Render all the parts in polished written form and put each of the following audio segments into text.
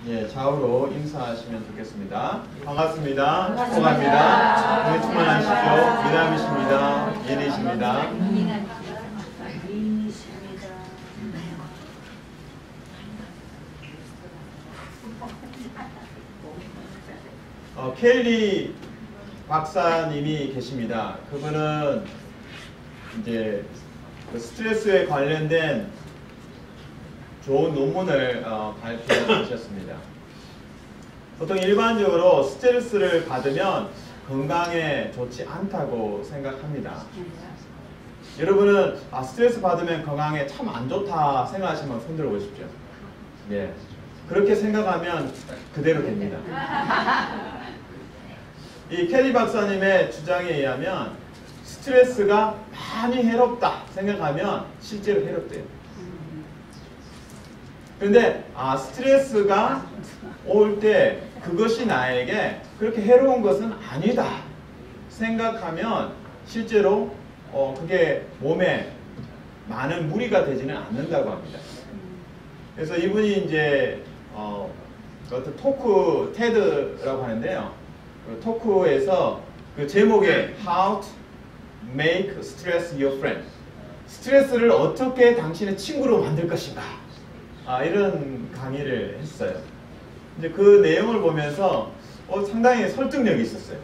예, 좌우로 인사하시면 좋겠습니다. 반갑습니다. 축복합니다. 우리 충만하시죠. 미남이십니다. 예리십니다. 켈리 박사님이 계십니다. 그분은 이제 그 스트레스에 관련된 좋은 논문을 발표하셨습니다. 보통 일반적으로 스트레스를 받으면 건강에 좋지 않다고 생각합니다. 여러분은 스트레스 받으면 건강에 참 안 좋다 생각하시면 손 들어 보십시오. 예, 그렇게 생각하면 그대로 됩니다. 이 켈리 박사님의 주장에 의하면 스트레스가 많이 해롭다 생각하면 실제로 해롭대요. 그런데 스트레스가 올 때 그것이 나에게 그렇게 해로운 것은 아니다 생각하면 실제로 그게 몸에 많은 무리가 되지는 않는다고 합니다. 그래서 이분이 이제 어떤 토크 테드라고 하는데요. 그 토크에서 그 제목에 How to Make Stress Your Friend, 스트레스를 어떻게 당신의 친구로 만들 것인가, 이런 강의를 했어요. 이제 그 내용을 보면서 상당히 설득력이 있었어요.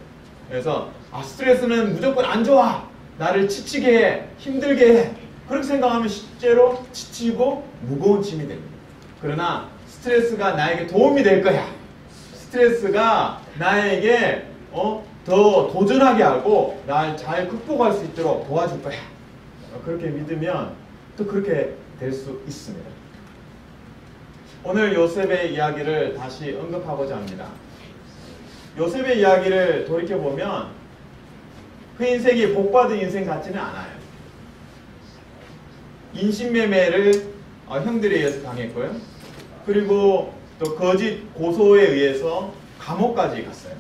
그래서 스트레스는 무조건 안 좋아, 나를 지치게 해, 힘들게 해, 그렇게 생각하면 실제로 지치고 무거운 짐이 됩니다. 그러나 스트레스가 나에게 도움이 될 거야, 스트레스가 나에게 더 도전하게 하고 날 잘 극복할 수 있도록 도와줄 거야, 그렇게 믿으면 또 그렇게 될 수 있습니다. 오늘 요셉의 이야기를 다시 언급하고자 합니다. 요셉의 이야기를 돌이켜보면 그 인생이 복받은 인생 같지는 않아요. 인신매매를 형들에 의해서 당했고요. 그리고 또 거짓 고소에 의해서 감옥까지 갔어요.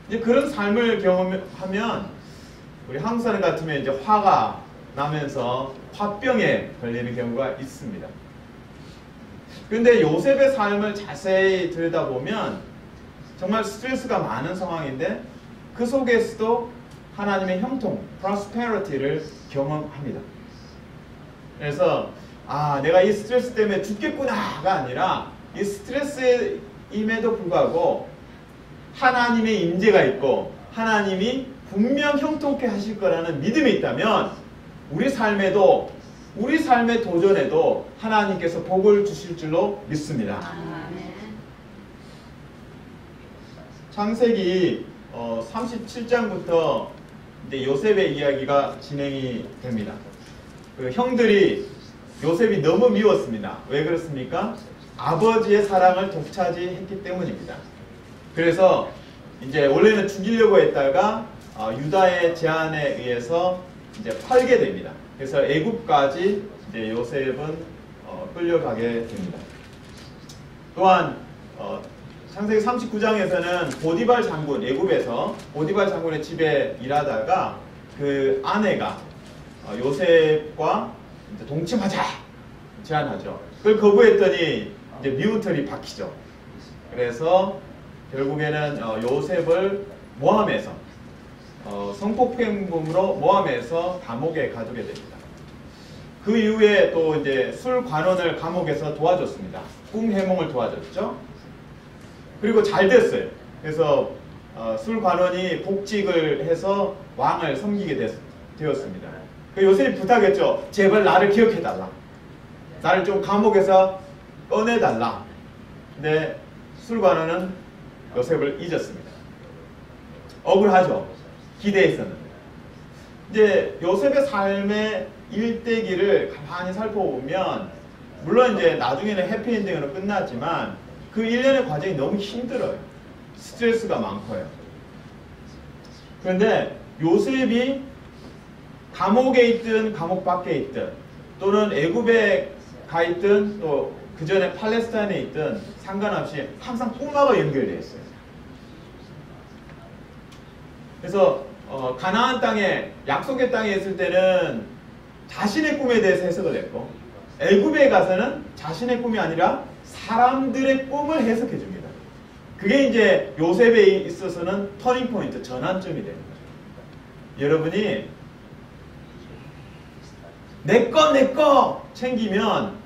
이제 그런 삶을 경험하면 우리 한국 사람 같으면 이제 화가 나면서 화병에 걸리는 경우가 있습니다. 그런데 요셉의 삶을 자세히 들여다보면 정말 스트레스가 많은 상황인데 그 속에서도 하나님의 형통, prosperity를 경험합니다. 그래서 내가 이 스트레스 때문에 죽겠구나가 아니라 이 스트레스임에도 불구하고 하나님의 임재가 있고 하나님이 분명 형통케 하실 거라는 믿음이 있다면 우리 삶의 도전에도 하나님께서 복을 주실 줄로 믿습니다. 창세기 37장부터 이제 요셉의 이야기가 진행이 됩니다. 그 형들이 요셉이 너무 미웠습니다. 왜 그렇습니까? 아버지의 사랑을 독차지했기 때문입니다. 그래서 이제 원래는 죽이려고 했다가 유다의 제안에 의해서 이제 팔게 됩니다. 그래서 애굽까지 이제 요셉은 끌려가게 됩니다. 또한 창세기 39장에서는 보디발 장군, 애굽에서 보디발 장군의 집에 일하다가 그 아내가 요셉과 이제 동침하자 제안하죠. 그걸 거부했더니 이제 미운털이 박히죠. 그래서 결국에는 요셉을 모함해서 성폭행범으로 모함해서 감옥에 가두게 됩니다. 그 이후에 또 이제 술 관원을 감옥에서 도와줬습니다. 꿈 해몽을 도와줬죠. 그리고 잘 됐어요. 그래서 술 관원이 복직을 해서 왕을 섬기게 되었습니다. 그 요셉이 부탁했죠. 제발 나를 기억해달라. 나를 좀 감옥에서 꺼내달라. 근데 술 관원은 요셉을 잊었습니다. 억울하죠. 기대했었는데. 이제 요셉의 삶의 일대기를 가만히 살펴보면 물론 이제 나중에는 해피엔딩으로 끝났지만 그 일련의 과정이 너무 힘들어요. 스트레스가 많고요. 그런데 요셉이 감옥에 있든 감옥 밖에 있든 또는 애굽에 가 있든 또 그 전에 팔레스타인에 있든 상관없이 항상 꿈하고 연결되어 있어요. 그래서 가나안 땅에, 약속의 땅에 있을 때는 자신의 꿈에 대해서 해석을 했고 애굽에 가서는 자신의 꿈이 아니라 사람들의 꿈을 해석해 줍니다. 그게 이제 요셉에 있어서는 터닝 포인트, 전환점이 되는 거죠. 여러분이 내 거 챙기면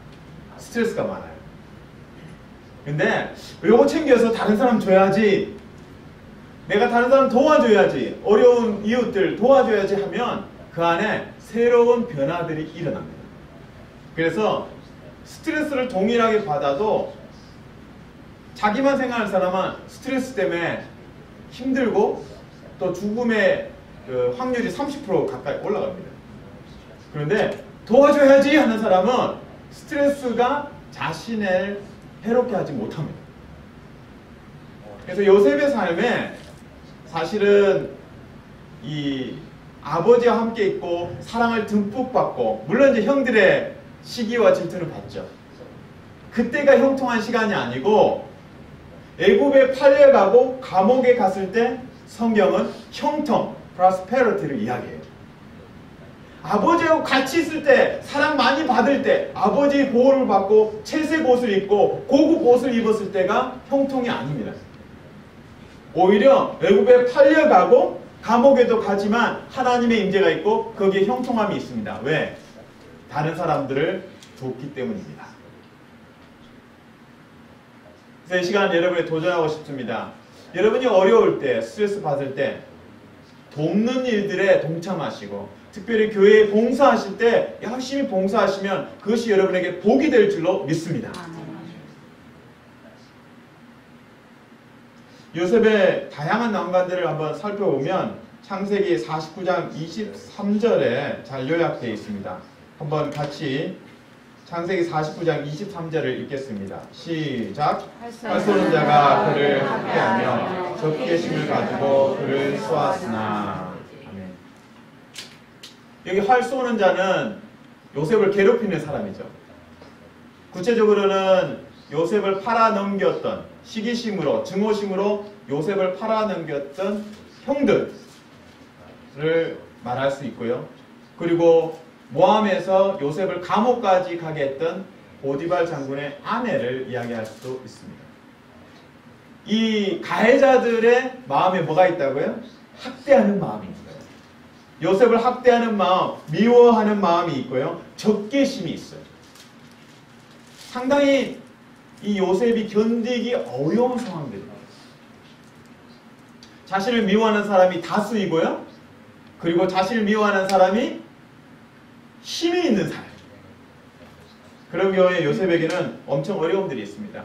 스트레스가 많아요. 근데 요거 챙겨서 다른 사람 줘야지, 내가 다른 사람 도와줘야지, 어려운 이웃들 도와줘야지 하면 그 안에 새로운 변화들이 일어납니다. 그래서 스트레스를 동일하게 받아도 자기만 생각하는 사람은 스트레스 때문에 힘들고 또 죽음의 그 확률이 30% 가까이 올라갑니다. 그런데 도와줘야지 하는 사람은 스트레스가 자신을 해롭게 하지 못합니다. 그래서 요셉의 삶에 사실은 이 아버지와 함께 있고 사랑을 듬뿍 받고, 물론 이제 형들의 시기와 질투를 받죠. 그때가 형통한 시간이 아니고 애굽에 팔려가고 감옥에 갔을 때 성경은 형통, prosper이를 이야기해요. 아버지하고 같이 있을 때, 사랑 많이 받을 때, 아버지의 보호를 받고 채색 옷을 입고 고급 옷을 입었을 때가 형통이 아닙니다. 오히려 애굽에 팔려가고 감옥에도 가지만 하나님의 임재가 있고 거기에 형통함이 있습니다. 왜? 다른 사람들을 돕기 때문입니다. 그래서 이 시간 여러분이 도전하고 싶습니다. 여러분이 어려울 때, 스트레스 받을 때 돕는 일들에 동참하시고, 특별히 교회에 봉사하실 때 열심히 봉사하시면 그것이 여러분에게 복이 될 줄로 믿습니다. 요셉의 다양한 난관들을 한번 살펴보면 창세기 49장 23절에 잘 요약되어 있습니다. 한번 같이 창세기 49장 23절을 읽겠습니다. 시작. 활 쏘는 자가 그를 학대하며 적개심을 가지고 그를 쏘았으나. 아멘. 여기 활 쏘는 자는 요셉을 괴롭히는 사람이죠. 구체적으로는 요셉을 팔아넘겼던, 시기심으로, 증오심으로 요셉을 팔아넘겼던 형들을 말할 수 있고요. 그리고 모함에서 요셉을 감옥까지 가게 했던 보디발 장군의 아내를 이야기할 수도 있습니다. 이 가해자들의 마음에 뭐가 있다고요? 학대하는 마음이 있어요. 요셉을 학대하는 마음, 미워하는 마음이 있고요. 적개심이 있어요. 상당히 이 요셉이 견디기 어려운 상황들입니다. 자신을 미워하는 사람이 다수이고요. 그리고 자신을 미워하는 사람이 힘이 있는 사람. 그런 경우에 요셉에게는 엄청 어려움들이 있습니다.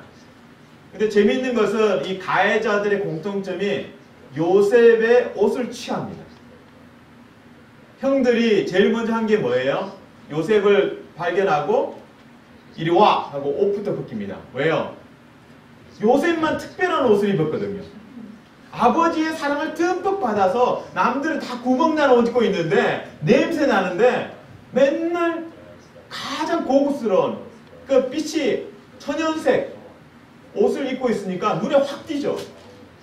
근데 재미있는 것은 이 가해자들의 공통점이 요셉의 옷을 취합니다. 형들이 제일 먼저 한 게 뭐예요? 요셉을 발견하고 이리 와! 하고 옷부터 벗깁니다. 왜요? 요셉만 특별한 옷을 입었거든요. 아버지의 사랑을 듬뿍 받아서 남들은 다 구멍난 옷 입고 있는데 냄새 나는데 맨날 가장 고급스러운 그 빛이 천연색 옷을 입고 있으니까 눈에 확 띄죠.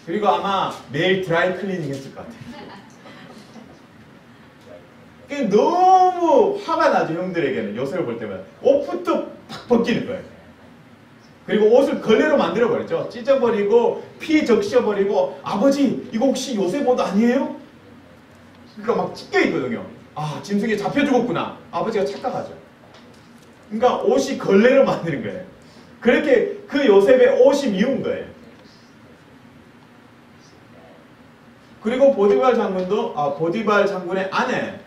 그리고 아마 매일 드라이 클리닝 했을 것 같아요. 너무 화가 나죠. 형들에게는 요셉을 볼 때마다 옷부터 팍 벗기는 거예요. 그리고 옷을 걸레로 만들어버렸죠. 찢어버리고 피 적셔버리고, 아버지 이거 혹시 요셉 옷 아니에요? 그러니까 막 찢겨있거든요. 아, 짐승에 잡혀 죽었구나. 아버지가 착각하죠. 그러니까 옷이 걸레로 만드는 거예요. 그렇게 그 요셉의 옷이 미운 거예요. 그리고 보디발 장군의 아내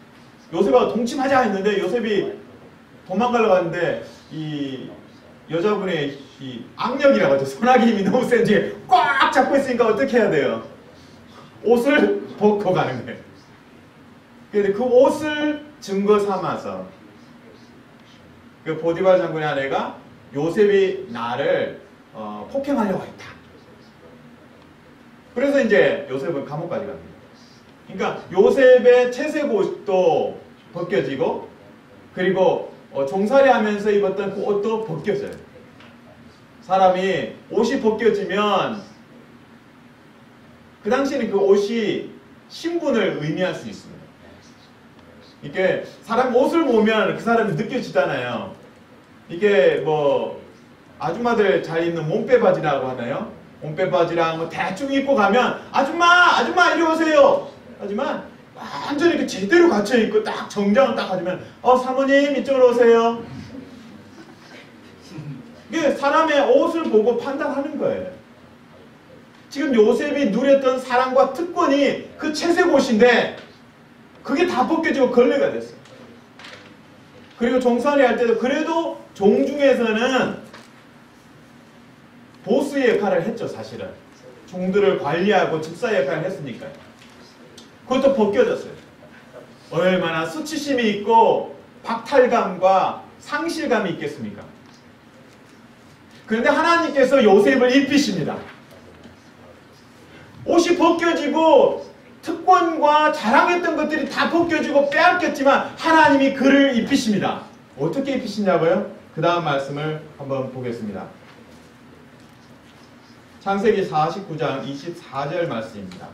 요셉하고 동침하자 했는데 요셉이 도망가려고 하는데 이 여자분의 이 악력이라고 하죠. 손아귀 힘이 너무 센지 꽉 잡고 있으니까 어떻게 해야 돼요? 옷을 벗고 가는 거예요. 그런데 그 옷을 증거 삼아서 그 보디발 장군의 아내가 요셉이 나를 폭행하려고 했다. 그래서 이제 요셉은 감옥까지 갑니다. 그러니까 요셉의 채색 옷도 벗겨지고, 그리고 종살이 하면서 입었던 그 옷도 벗겨져요. 사람이 옷이 벗겨지면 그 당시에는 그 옷이 신분을 의미할 수 있습니다. 이게 사람 옷을 보면 그 사람이 느껴지잖아요. 이게 뭐 아줌마들 잘 입는 몸빼바지라고 하나요? 옷빼 바지랑 뭐 대충 입고 가면 아줌마 이리 오세요. 하지만 완전히 이렇게 제대로 갖춰 입고 딱 정장을 딱 하면 사모님 이쪽으로 오세요. 이게 사람의 옷을 보고 판단하는 거예요. 지금 요셉이 누렸던 사랑과 특권이 그 채색 옷인데 그게 다 벗겨지고 걸레가 됐어요. 그리고 종살이 할 때도 그래도 종중에서는 보스의 역할을 했죠. 사실은 종들을 관리하고 집사 역할을 했으니까요. 그것도 벗겨졌어요. 얼마나 수치심이 있고 박탈감과 상실감이 있겠습니까? 그런데 하나님께서 요셉을 입히십니다. 옷이 벗겨지고 특권과 자랑했던 것들이 다 벗겨지고 빼앗겼지만 하나님이 그를 입히십니다. 어떻게 입히시냐고요? 그 다음 말씀을 한번 보겠습니다. 창세기 49장 24절 말씀입니다.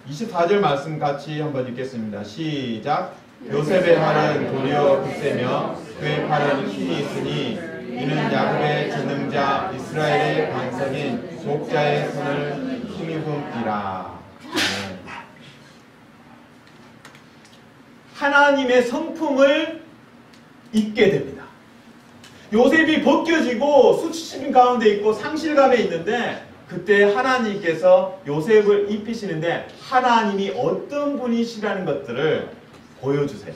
24절 말씀 같이 한번 읽겠습니다. 시작. 요셉의 팔은 도리어 굳세며 그의 팔은 힘이 있으니 이는 야곱의 전능자 이스라엘의 반석인 목자의 손을 힘입음이라. 하나님의 성품을 입게 됩니다. 요셉이 벗겨지고 수치심 가운데 있고 상실감에 있는데 그때 하나님께서 요셉을 입히시는데 하나님이 어떤 분이시라는 것들을 보여주세요.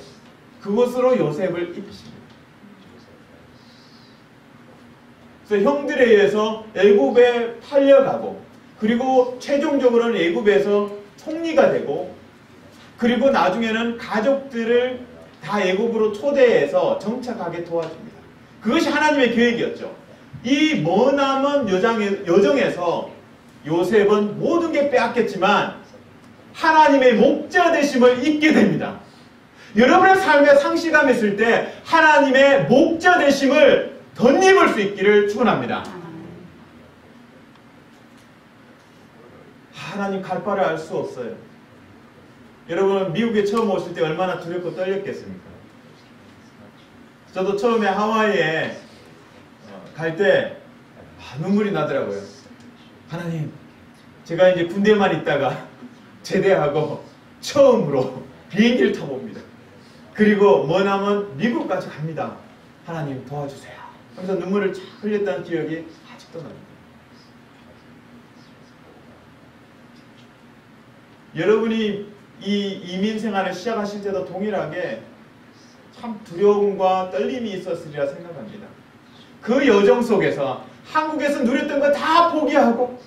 그것으로 요셉을 입히십니다. 그래서 형들에 의해서 애굽에 팔려가고 그리고 최종적으로는 애굽에서 총리가 되고 그리고 나중에는 가족들을 다 애굽으로 초대해서 정착하게 도와줍니다. 그것이 하나님의 계획이었죠. 이 머나먼 여정에서 요셉은 모든 게 빼앗겼지만 하나님의 목자 되심을 잊게 됩니다. 여러분의 삶에 상실감이 있을 때 하나님의 목자 되심을 덧입을 수 있기를 축원합니다. 하나님 갈 바를 알 수 없어요. 여러분 미국에 처음 오실 때 얼마나 두렵고 떨렸겠습니까? 저도 처음에 하와이에 갈 때 눈물이 나더라고요. 하나님, 제가 이제 군대만 있다가 제대하고 처음으로 비행기를 타봅니다. 그리고 머나먼 미국까지 갑니다. 하나님 도와주세요. 하면서 눈물을 쫙 흘렸다는 기억이 아직도 납니다. 여러분이 이 이민 생활을 시작하실 때도 동일하게 참 두려움과 떨림이 있었으리라 생각합니다. 그 여정 속에서 한국에서 누렸던 거 다 포기하고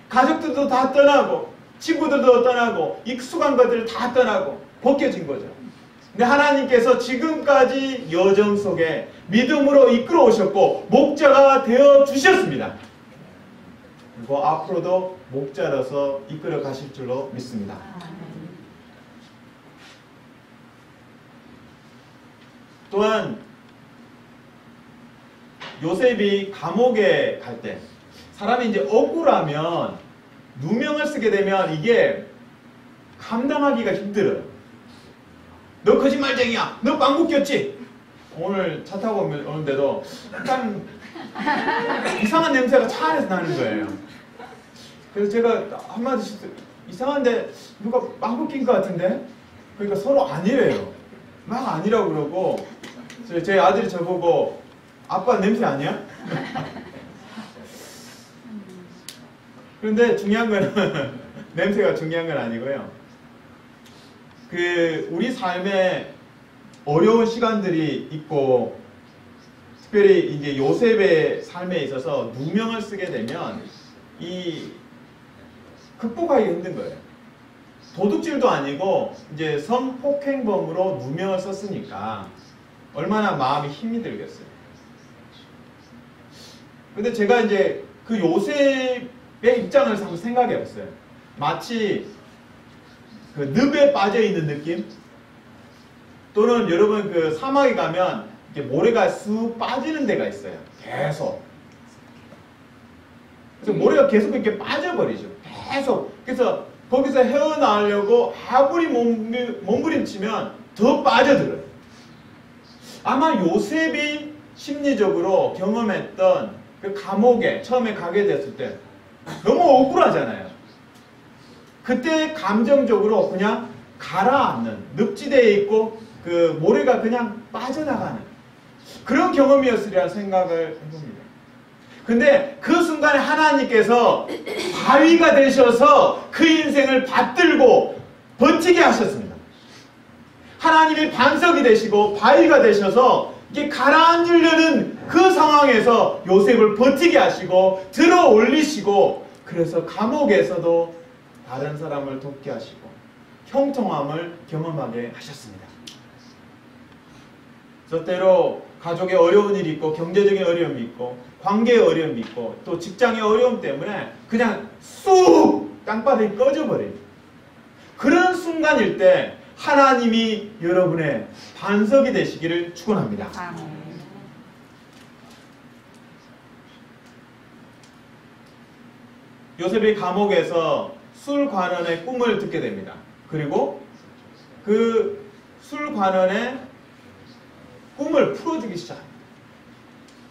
가족들도 다 떠나고 친구들도 떠나고 익숙한 것들 다 떠나고 벗겨진 거죠. 근데 하나님께서 지금까지 여정 속에 믿음으로 이끌어 오셨고 목자가 되어 주셨습니다. 그리고 앞으로도 목자로서 이끌어 가실 줄로 믿습니다. 또한 요셉이 감옥에 갈 때 사람이 이제 억울하면 누명을 쓰게 되면 이게 감당하기가 힘들어요. 너 거짓말쟁이야. 너 빵국 꼈지? 오늘 차 타고 오는데도 약간 이상한 냄새가 차 안에서 나는 거예요. 그래서 제가 한마디씩 이상한데 누가 빵국 낀 것 같은데? 그러니까 서로 아니래요. 막 아니라고 그러고 제 아들이 저보고 아빠 냄새 아니야? 그런데 중요한 거는 냄새가 중요한 건 아니고요. 우리 삶에 어려운 시간들이 있고 특별히 이제 요셉의 삶에 있어서 누명을 쓰게 되면 이 극복하기가 힘든 거예요. 도둑질도 아니고 이제 성폭행범으로 누명을 썼으니까 얼마나 마음이 힘이 들겠어요. 근데 제가 이제 그 요셉의 입장을 한번 생각해 봤어요. 마치 그 늪에 빠져 있는 느낌? 또는 여러분 그 사막에 가면 이렇게 모래가 쑥 빠지는 데가 있어요. 계속. 그래서 모래가 계속 이렇게 빠져버리죠. 계속. 그래서 거기서 헤어나오려고 아무리 몸부림치면 더 빠져들어요. 아마 요셉이 심리적으로 경험했던 그 감옥에 처음에 가게 됐을 때 너무 억울하잖아요. 그때 감정적으로 그냥 가라앉는, 늪지대에 있고 그 모래가 그냥 빠져나가는 그런 경험이었으리라 생각을 해봅니다. 근데 그 순간에 하나님께서 바위가 되셔서 그 인생을 받들고 버티게 하셨습니다. 하나님이 반석이 되시고 바위가 되셔서 이게 가라앉으려는 그 상황에서 요셉을 버티게 하시고 들어 올리시고, 그래서 감옥에서도 다른 사람을 돕게 하시고 형통함을 경험하게 하셨습니다. 그래서 때로 가족에 어려운 일이 있고 경제적인 어려움이 있고 관계의 어려움이 있고 또 직장의 어려움 때문에 그냥 쑥 땅바닥이 꺼져버려요. 그런 순간일 때 하나님이 여러분의 반석이 되시기를 축원합니다. 요셉이 감옥에서 술관원의 꿈을 듣게 됩니다. 그리고 그 술관원의 꿈을 풀어주기 시작합니다.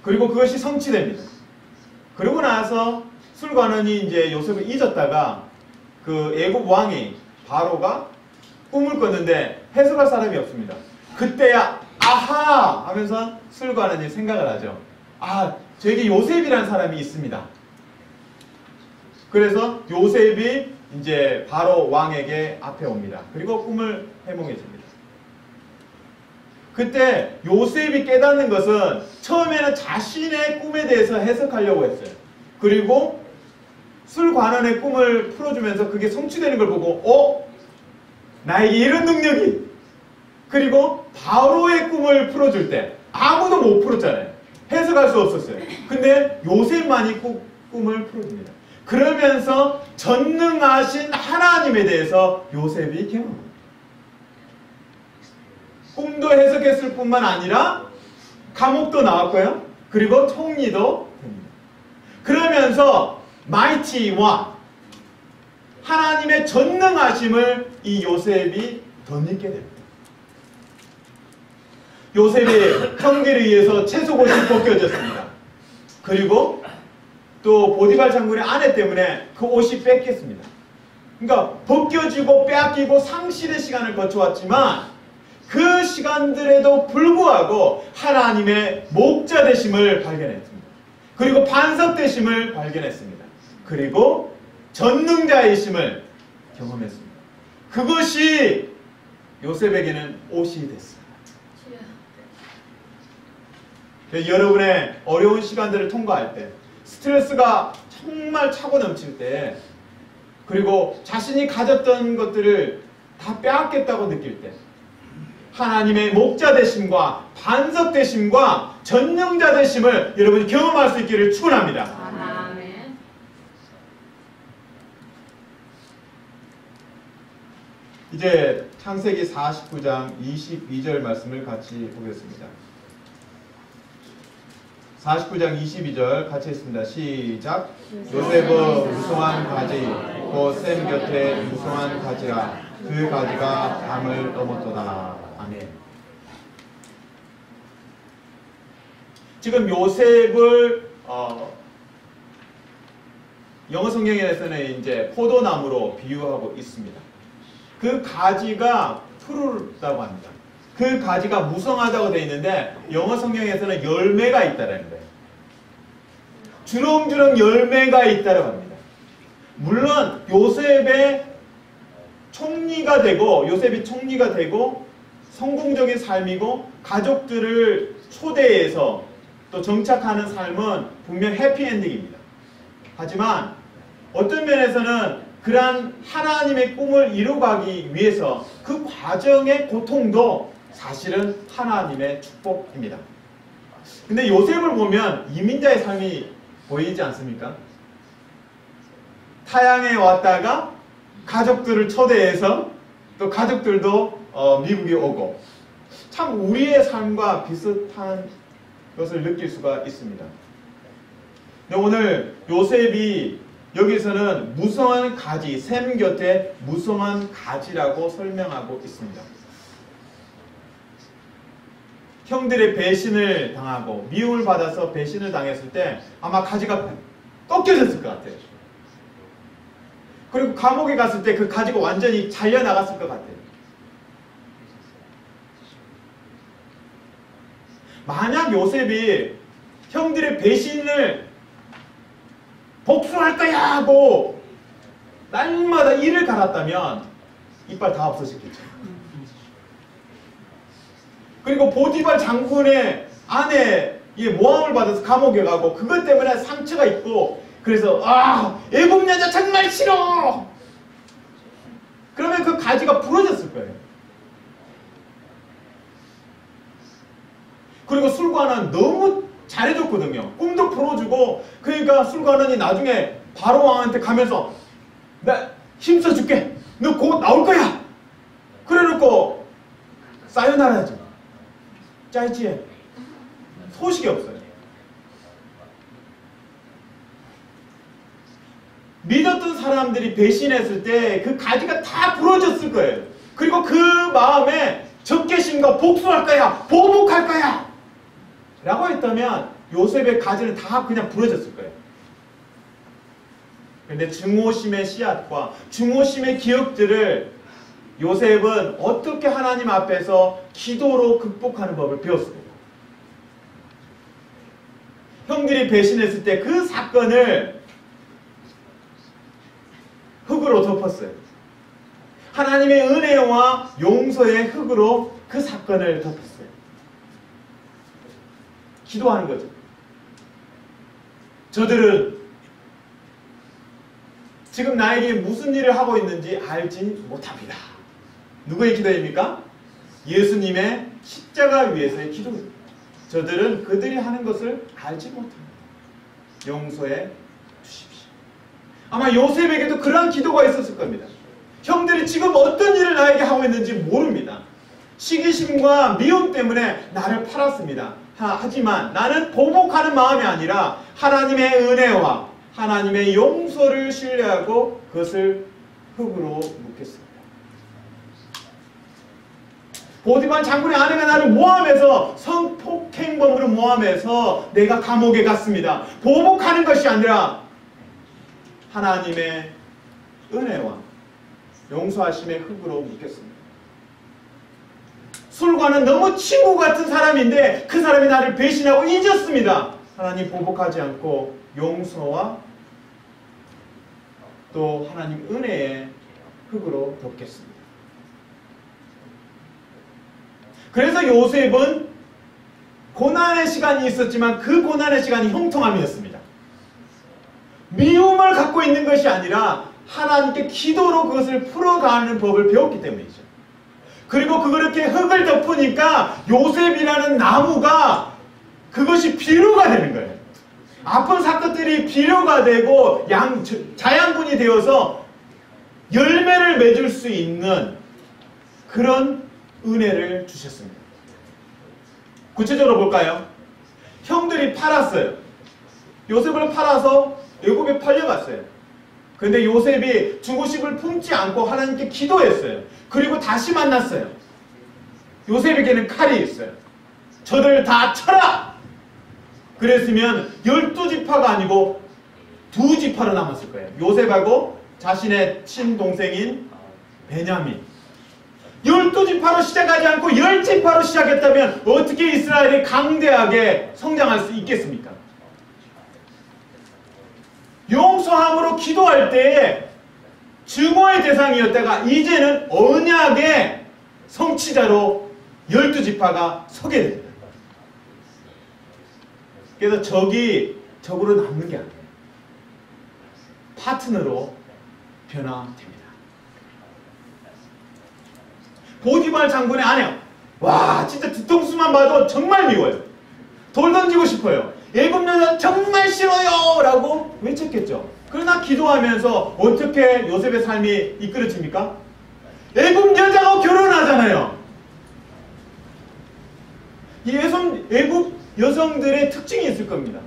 그리고 그것이 성취됩니다. 그러고 나서 술관원이 이제 요셉을 잊었다가 그 애굽 왕이 바로가 꿈을 꿨는데 해석할 사람이 없습니다. 그때야 아하 하면서 술관원이 생각을 하죠. 아, 저에게 요셉이라는 사람이 있습니다. 그래서 요셉이 이제 바로 왕에게 앞에 옵니다. 그리고 꿈을 해몽해 줍니다. 그때 요셉이 깨닫는 것은 처음에는 자신의 꿈에 대해서 해석하려고 했어요. 그리고 술관원의 꿈을 풀어주면서 그게 성취되는 걸 보고 나에게 이런 능력이, 그리고 바로의 꿈을 풀어줄 때 아무도 못 풀었잖아요. 해석할 수 없었어요. 근데 요셉만이 꿈을 풀어줍니다. 그러면서 전능하신 하나님에 대해서 요셉이 경험합니다. 꿈도 해석했을 뿐만 아니라 감옥도 나왔고요. 그리고 총리도 됩니다. 그러면서 마이티와 하나님의 전능하심을 이 요셉이 덧입게 됩니다. 요셉이 형들에 의해서 채속옷이 벗겨졌습니다. 그리고 또 보디발 장군의 아내 때문에 그 옷이 뺏겼습니다. 그러니까 벗겨지고 빼앗기고 상실의 시간을 거쳐왔지만 그 시간들에도 불구하고 하나님의 목자 되심을 발견했습니다. 그리고 반석 되심을 발견했습니다. 그리고 전능자이심을 경험했습니다. 그것이 요셉에게는 옷이 됐습니다. 여러분의 어려운 시간들을 통과할 때, 스트레스가 정말 차고 넘칠 때, 그리고 자신이 가졌던 것들을 다 빼앗겠다고 느낄 때, 하나님의 목자 되심과 반석 되심과 전능자 되심을 여러분이 경험할 수 있기를 축원합니다. 아멘. 이제 창세기 49장 22절 말씀을 같이 보겠습니다. 49장 22절 같이 했습니다. 시작. 요셉의 무성한 가지 곧 셈 곁에 무성한 가지라 그 가지가 담을 넘었도다. 아멘. 지금 요셉을 영어 성경에서는 이제 포도나무로 비유하고 있습니다. 그 가지가 푸르다고 합니다. 그 가지가 무성하다고 되어 있는데 영어 성경에서는 열매가 있다는 거예요. 주렁주렁 열매가 있다고 합니다. 물론 요셉이 총리가 되고 성공적인 삶이고 가족들을 초대해서 또 정착하는 삶은 분명 해피엔딩입니다. 하지만 어떤 면에서는 그러한 하나님의 꿈을 이루가기 위해서 그 과정의 고통도 사실은 하나님의 축복입니다. 근데 요셉을 보면 이민자의 삶이 보이지 않습니까? 타향에 왔다가 가족들을 초대해서 또 가족들도 미국에 오고, 참 우리의 삶과 비슷한 것을 느낄 수가 있습니다. 근데 오늘 요셉이 여기서는 무성한 가지, 셈 곁에 무성한 가지라고 설명하고 있습니다. 형들의 배신을 당하고 미움을 받아서 배신을 당했을 때 아마 가지가 꺾여졌을 것 같아요. 그리고 감옥에 갔을 때 그 가지가 완전히 잘려나갔을 것 같아요. 만약 요셉이 형들의 배신을 복수할 거야 하고 날마다 이를 갈았다면 이빨 다 없어졌겠죠. 그리고 보디발 장군의 아내의 모함을 받아서 감옥에 가고 그것 때문에 상처가 있고 그래서 애국 여자 정말 싫어! 그러면 그 가지가 부러졌을 거예요. 그리고 술관은 너무 잘해줬거든요. 꿈도 풀어주고 그러니까 술관원이 나중에 바로왕한테 가면서 나 힘써줄게. 너 곧 나올 거야. 그래놓고 사요나라죠. 짜이지에 소식이 없어요. 믿었던 사람들이 배신했을 때 그 가지가 다 부러졌을 거예요. 그리고 그 마음에 적개심과 복수할 거야. 보복할 거야. 라고 했다면 요셉의 가지는 다 그냥 부러졌을 거예요. 그런데 증오심의 씨앗과 증오심의 기억들을 요셉은 어떻게 하나님 앞에서 기도로 극복하는 법을 배웠습니다. 형들이 배신했을 때 그 사건을 흙으로 덮었어요. 하나님의 은혜와 용서의 흙으로 그 사건을 덮었어요. 기도하는 거죠. 저들은 지금 나에게 무슨 일을 하고 있는지 알지 못합니다. 누구의 기도입니까? 예수님의 십자가 위에서의 기도입니다. 저들은 그들이 하는 것을 알지 못합니다. 용서해 주십시오. 아마 요셉에게도 그러한 기도가 있었을 겁니다. 형들이 지금 어떤 일을 나에게 하고 있는지 모릅니다. 시기심과 미움 때문에 나를 팔았습니다. 하지만 나는 보복하는 마음이 아니라 하나님의 은혜와 하나님의 용서를 신뢰하고 그것을 흙으로 묻겠습니다. 보디발 장군의 아내가 나를 모함해서 성폭행범으로 모함해서 내가 감옥에 갔습니다. 보복하는 것이 아니라 하나님의 은혜와 용서하심의 흙으로 묻겠습니다. 술과는 너무 친구 같은 사람인데 그 사람이 나를 배신하고 잊었습니다. 하나님 보복하지 않고 용서와 또 하나님 은혜의 흙으로 덮겠습니다. 그래서 요셉은 고난의 시간이 있었지만 그 고난의 시간이 형통함이었습니다. 미움을 갖고 있는 것이 아니라 하나님께 기도로 그것을 풀어가는 법을 배웠기 때문이죠. 그리고 그렇게 흙을 덮으니까 요셉이라는 나무가 그것이 비료가 되는 거예요. 아픈 사건들이 비료가 되고 자양분이 되어서 열매를 맺을 수 있는 그런 은혜를 주셨습니다. 구체적으로 볼까요? 형들이 팔았어요. 요셉을 팔아서 애굽에 팔려갔어요. 그런데 요셉이 주고식을 품지 않고 하나님께 기도했어요. 그리고 다시 만났어요. 요셉에게는 칼이 있어요. 저들 다 쳐라! 그랬으면 12지파가 아니고 2지파로 남았을 거예요. 요셉하고 자신의 친동생인 베냐민. 12지파로 시작하지 않고 10지파로 시작했다면 어떻게 이스라엘이 강대하게 성장할 수 있겠습니까? 용서함으로 기도할 때에 증오의 대상이었다가 이제는 언약의 성취자로 12지파가 서게 됩니다. 그래서 적이 적으로 남는 게 아니에요. 파트너로 변화됩니다. 보디발 장군의 아내, 와 진짜 뒤통수만 봐도 정말 미워요. 돌 던지고 싶어요. 애굽 여자 정말 싫어요 라고 외쳤겠죠. 그러나 기도하면서 어떻게 요셉의 삶이 이끌어집니까? 애굽 여자하고 결혼하잖아요. 이 애굽 여성들의 특징이 있을 겁니다.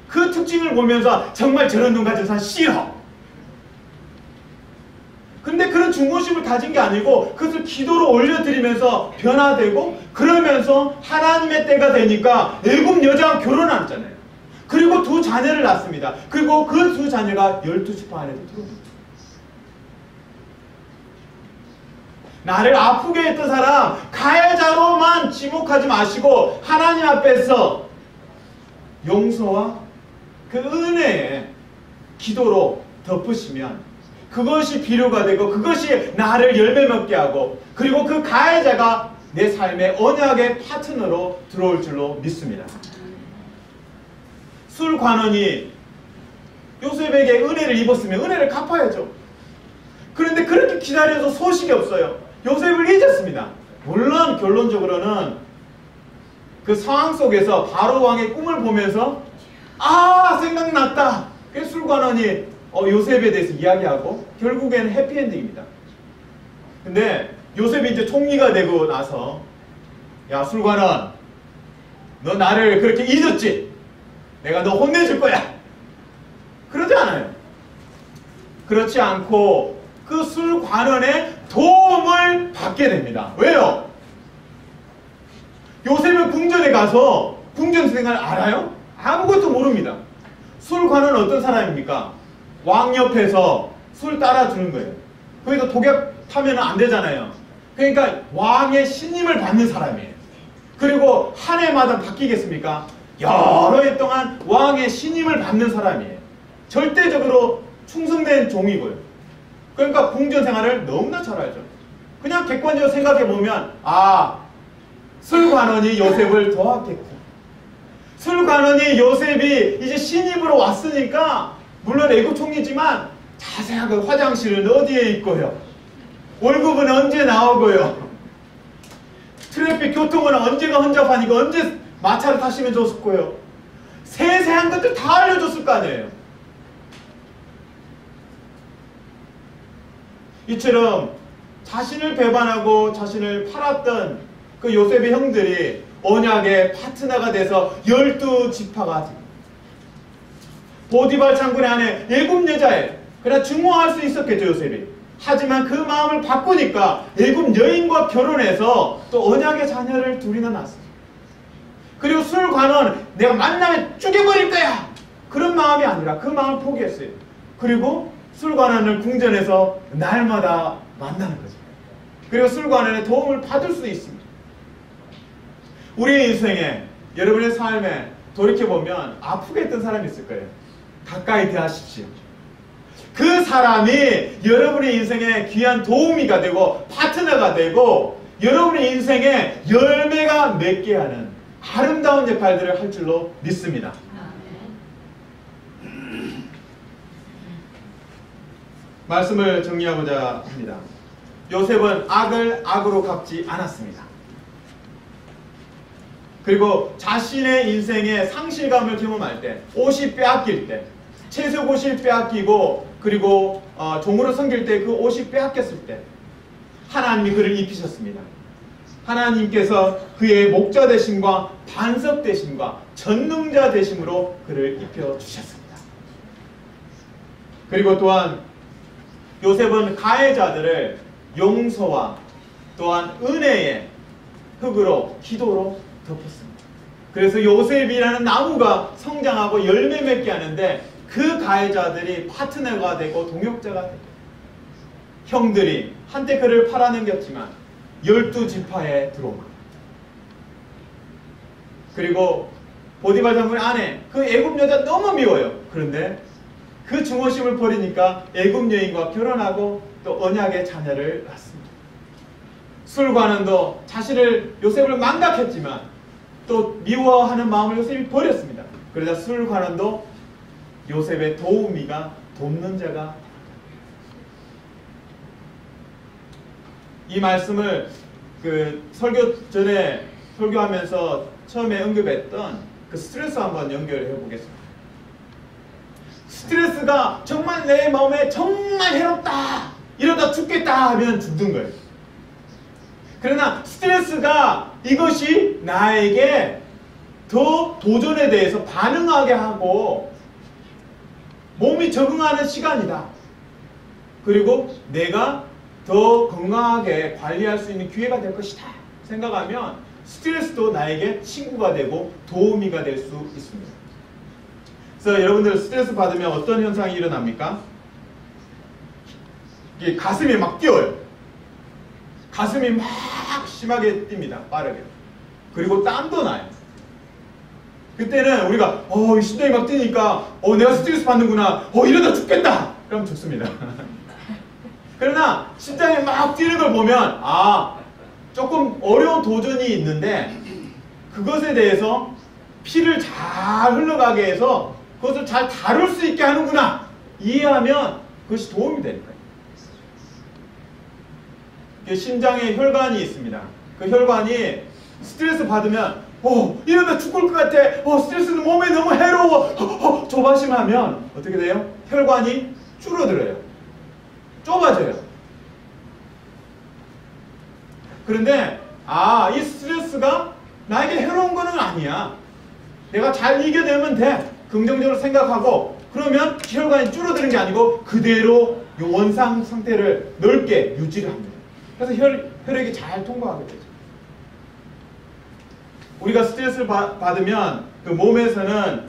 그 특징을 보면서 정말 저런 눈 가진 사람 싫어. 근데 그런 중고심을 가진 게 아니고 그것을 기도로 올려드리면서 변화되고, 그러면서 하나님의 때가 되니까 애굽 여자와 결혼했잖아요. 그리고 두 자녀를 낳습니다. 그리고 그 두 자녀가 12지파 안에도 들어옵니다. 나를 아프게 했던 사람 가해자로만 지목하지 마시고 하나님 앞에서 용서와 그 은혜의 기도로 덮으시면 그것이 비료가 되고 그것이 나를 열매 맺게 하고, 그리고 그 가해자가 내 삶의 언약의 파트너로 들어올 줄로 믿습니다. 술관원이 요셉에게 은혜를 입었으면 은혜를 갚아야죠. 그런데 그렇게 기다려서 소식이 없어요. 요셉을 잊었습니다. 물론 결론적으로는 그 상황 속에서 바로 왕의 꿈을 보면서 생각났다. 그 술관원이 요셉에 대해서 이야기하고 결국에는 해피엔딩입니다. 근데 요셉이 이제 총리가 되고 나서, 야 술관원, 너 나를 그렇게 잊었지? 내가 너 혼내줄 거야. 그러지 않아요. 그렇지 않고 그 술관원의 도움을 받게 됩니다. 왜요? 요셉은 궁전에 가서 궁전 생활 알아요? 아무것도 모릅니다. 술관원은 어떤 사람입니까? 왕 옆에서 술 따라주는 거예요. 거기서 독약 타면 안 되잖아요. 그러니까 왕의 신임을 받는 사람이에요. 그리고 한 해마다 바뀌겠습니까? 여러 해 동안 왕의 신임을 받는 사람이에요. 절대적으로 충성된 종이고요. 그러니까 궁전 생활을 너무나 잘 알죠. 그냥 객관적으로 생각해보면 술관원이 요셉을 도왔겠고, 술관원이 요셉이 이제 신입으로 왔으니까 물론 애국 총리지만 자세한 그 화장실은 어디에 있고요, 월급은 언제 나오고요, 트래픽 교통은 언제가 혼잡하니까 언제 마차를 타시면 좋겠고요, 세세한 것들 다 알려줬을 거 아니에요. 이처럼 자신을 배반하고 자신을 팔았던 그 요셉의 형들이 언약의 파트너가 돼서 12지파가 보디발 장군의 아내 애굽 여자예요. 그러나 증오할 수 있었겠죠, 요셉이. 하지만 그 마음을 바꾸니까 애굽 여인과 결혼해서 또 언약의 자녀를 둘이나 낳았어요. 그리고 술관원, 내가 만나면 죽여버릴 거야! 그런 마음이 아니라 그 마음을 포기했어요. 그리고 술관원을 궁전에서 날마다 만나는 거죠. 그리고 술관원의 도움을 받을 수 있습니다. 우리의 인생에, 여러분의 삶에 돌이켜보면 아프게 했던 사람이 있을 거예요. 가까이 대하십시오. 그 사람이 여러분의 인생에 귀한 도우미가 되고 파트너가 되고 여러분의 인생에 열매가 맺게 하는 아름다운 역할들을 할 줄로 믿습니다. 말씀을 정리하고자 합니다. 요셉은 악을 악으로 갚지 않았습니다. 그리고 자신의 인생의 상실감을 경험할 때, 옷이 빼앗길 때, 채색 옷이 빼앗기고 그리고 종으로 섬길 때 그 옷이 빼앗겼을 때 하나님이 그를 입히셨습니다. 하나님께서 그의 목자 되심과 반석 되심과 전능자 되심으로 그를 입혀주셨습니다. 그리고 또한 요셉은 가해자들을 용서와 또한 은혜의 흙으로, 기도로 덮었습니다. 그래서 요셉이라는 나무가 성장하고 열매 맺게 하는데 그 가해자들이 파트너가 되고 동역자가 되고, 형들이 한때 그를 팔아넘겼지만 12지파에 들어옵니다. 그리고 보디발 장군의 아내, 그 애굽 여자 너무 미워요. 그런데 그 증오심을 버리니까 애굽 여인과 결혼하고 또 언약의 자녀를 낳습니다. 술관원도 요셉을 망각했지만 또 미워하는 마음을 요셉이 버렸습니다. 그러자 술관원도 요셉의 도우미가, 돕는 자가, 이 말씀을 그 설교 전에 설교하면서 처음에 언급했던 그 스트레스 한번 연결해 보겠습니다. 스트레스가 정말 내 마음에 정말 해롭다, 이러다 죽겠다 하면 죽는 거예요. 그러나 스트레스가 이것이 나에게 더 도전에 대해서 반응하게 하고 몸이 적응하는 시간이다. 그리고 내가 더 건강하게 관리할 수 있는 기회가 될 것이다 생각하면 스트레스도 나에게 친구가 되고 도우미가 될 수 있습니다. 그래서 여러분들 스트레스 받으면 어떤 현상이 일어납니까? 이게 가슴이 막 뛰어요. 가슴이 막 심하게 뜁니다. 빠르게. 그리고 땀도 나요. 그때는 우리가 심장이 막 뛰니까 내가 스트레스 받는구나. 이러다 죽겠다. 그럼 좋습니다. 그러나 심장이 막 뛰는 걸 보면 조금 어려운 도전이 있는데 그것에 대해서 피를 잘 흘러가게 해서 그것을 잘 다룰 수 있게 하는구나 이해하면 그것이 도움이 되는 거예요. 심장에 혈관이 있습니다. 그 혈관이 스트레스 받으면 이러다 죽을 것 같아. 스트레스는 몸에 너무 해로워. 조바심하면 어떻게 돼요? 혈관이 줄어들어요. 좁아져요. 그런데 이 스트레스가 나에게 해로운 거는 아니야. 내가 잘 이겨내면 돼. 긍정적으로 생각하고 그러면 혈관이 줄어드는 게 아니고 그대로 원상 상태를 넓게 유지를 합니다. 그래서 혈액이 잘 통과하게 되죠. 우리가 스트레스를 받으면 그 몸에서는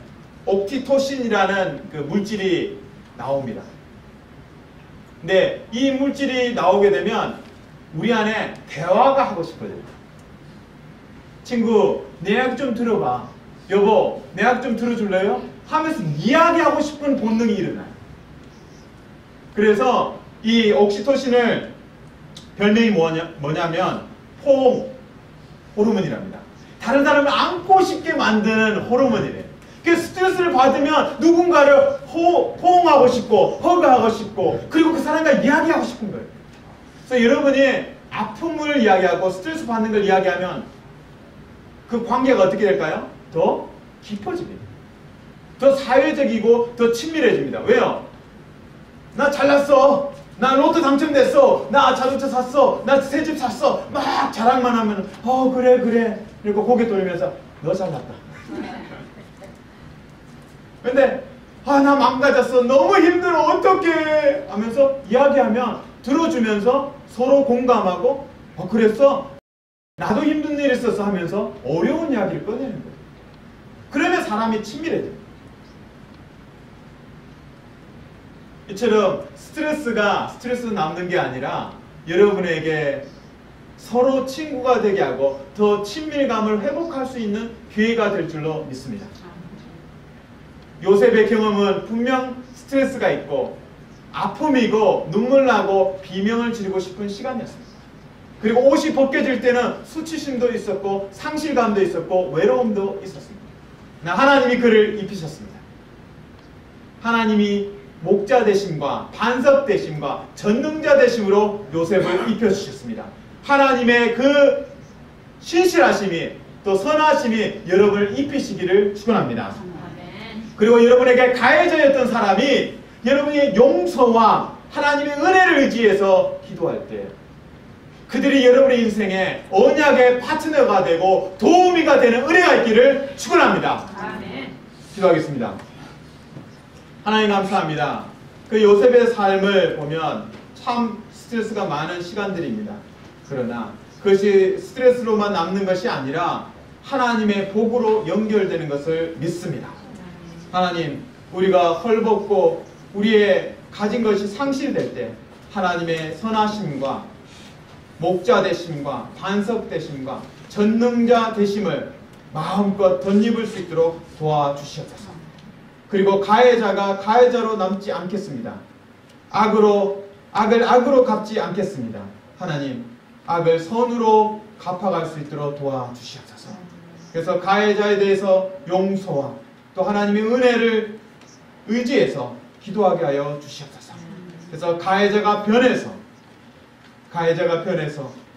옥시토신이라는 그 물질이 나옵니다. 근데 이 물질이 나오게 되면 우리 안에 대화가 하고 싶어져요. 친구, 내 이야기 좀 들어봐. 여보, 내 이야기 좀 들어줄래요? 하면서 이야기하고 싶은 본능이 일어나요. 그래서 이 옥시토신을 별명이 뭐냐면 포옹 호르몬이랍니다. 다른 사람을 안고 싶게 만드는 호르몬이래요. 그 스트레스를 받으면 누군가를 포옹하고 싶고 허그하고 싶고 그리고 그 사람과 이야기하고 싶은 거예요. 그래서 여러분이 아픔을 이야기하고 스트레스 받는 걸 이야기하면 그 관계가 어떻게 될까요? 더 깊어집니다. 더 사회적이고 더 친밀해집니다. 왜요? 나 잘났어. 나 로또 당첨됐어. 나 자동차 샀어. 나 새 집 샀어. 막 자랑만 하면 그래. 그리고 고개 돌리면서 너 잘났다. 근데 나 망가졌어. 너무 힘들어. 어떡해. 하면서 이야기하면 들어주면서 서로 공감하고 그랬어? 나도 힘든 일 있었어 하면서 어려운 이야기를 꺼내는 거예요. 그러면 사람이 친밀해져요. 이처럼 스트레스 남는 게 아니라 여러분에게 서로 친구가 되게 하고 더 친밀감을 회복할 수 있는 기회가 될 줄로 믿습니다. 요셉의 경험은 분명 스트레스가 있고 아픔이고 눈물 나고 비명을 지르고 싶은 시간이었습니다. 그리고 옷이 벗겨질 때는 수치심도 있었고 상실감도 있었고 외로움도 있었습니다. 하나님이 그를 입히셨습니다. 하나님이 목자 되심과 반석 되심과 전능자 되심으로 요셉을 입혀주셨습니다. 하나님의 그 신실하심이 또 선하심이 여러분을 입히시기를 축원합니다. 그리고 여러분에게 가해자였던 사람이 여러분의 용서와 하나님의 은혜를 의지해서 기도할 때 그들이 여러분의 인생에 언약의 파트너가 되고 도우미가 되는 은혜가 있기를 축원합니다. 기도하겠습니다. 하나님 감사합니다. 그 요셉의 삶을 보면 참 스트레스가 많은 시간들입니다. 그러나 그것이 스트레스로만 남는 것이 아니라 하나님의 복으로 연결되는 것을 믿습니다. 하나님, 우리가 헐벗고 우리의 가진 것이 상실될 때 하나님의 선하심과 목자 되심과 반석 되심과 전능자 되심을 마음껏 덧입을 수 있도록 도와주시옵소서. 그리고 가해자가 가해자로 남지 않겠습니다. 악을 악으로 갚지 않겠습니다. 하나님, 악을 선으로 갚아갈 수 있도록 도와주시옵소서. 그래서 가해자에 대해서 용서와 또 하나님의 은혜를 의지해서 기도하게 하여 주시옵소서. 그래서 가해자가 변해서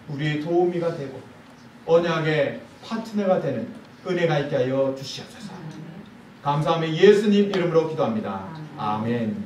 우리의 도우미가 되고 언약의 파트너가 되는 은혜가 있게 하여 주시옵소서. 감사하며 예수님 이름으로 기도합니다. 아멘.